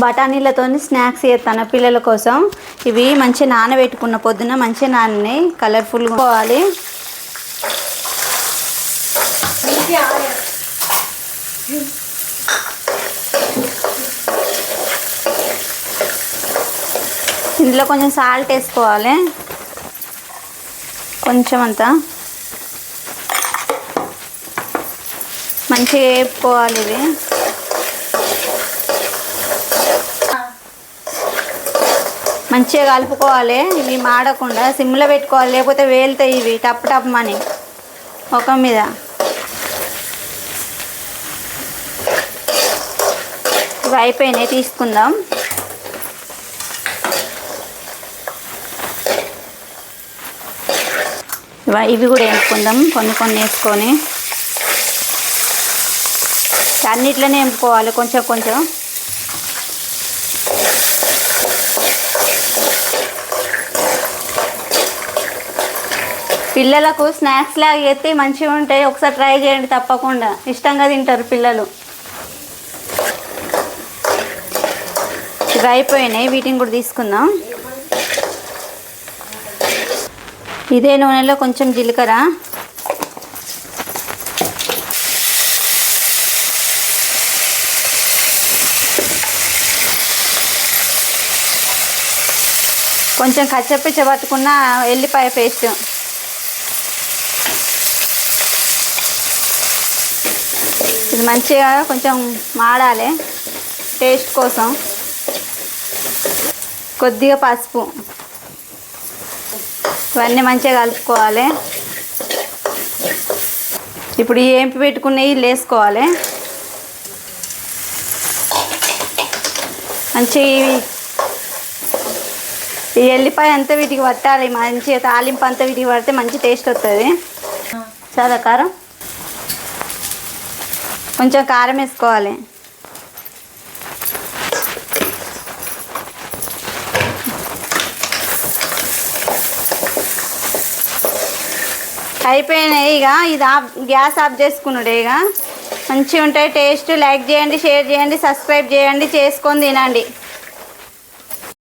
బఠానీలతో snacks చేస్తాను పిల్లల కోసం. ఇవి మంచి నానబెట్టుకున్న పొద్దున మంచి నానని కలర్ఫుల్గా పోవాలి. ఇందులో కొంచెం సాల్ట్ వేసుకోవాలి, కొంచెం అంతా మంచిగా వేపుకోవాలి. ఇవి మంచిగా కలుపుకోవాలి. ఇవి మాడకుండా సిమ్లో పెట్టుకోవాలి, లేకపోతే వేలుతాయి ఇవి టప్ టప్ అని ముఖం మీద. ఇవి అయిపోయినాయి, తీసుకుందాం. ఇవి కూడా వేసుకుందాం, కొన్ని కొన్ని వేసుకొని. అన్నిట్లోనే వేపుకోవాలి కొంచెం కొంచెం. పిల్లలకు స్నాక్స్ లాగా చేస్తే మంచిగా ఉంటాయి. ఒకసారి ట్రై చేయండి, తప్పకుండా ఇష్టంగా తింటారు పిల్లలు. ఇవి అయిపోయినాయి, వీటిని కూడా తీసుకుందాం. ఇదే నూనెలో కొంచెం జీలకర్ర, కొంచెం కచ్చపిచ్చ పట్టుకున్న ఎల్లిపాయ పేస్ట్, ఇది మంచిగా కొంచెం మాడాలి టేస్ట్ కోసం. కొద్దిగా పసుపు, ఇవన్నీ మంచిగా కలుపుకోవాలి. ఇప్పుడు ఈ ఏంపి పెట్టుకున్నవి వేసుకోవాలి. మంచిగా ఈ ఎల్లిపాయ అంతా వీటికి పట్టాలి, మంచిగా తాలింపు అంతా వీటికి పడితే మంచి టేస్ట్ వస్తుంది. చాలా కారం, కొంచెం కారం వేసుకోవాలి. అయిపోయినాయి. ఇక ఇది గ్యాస్ ఆఫ్ చేసుకున్నాడు. ఇక మంచిగా ఉంటాయి టేస్ట్. లైక్ చేయండి, షేర్ చేయండి, సబ్స్క్రైబ్ చేయండి, చేసుకొని తినండి.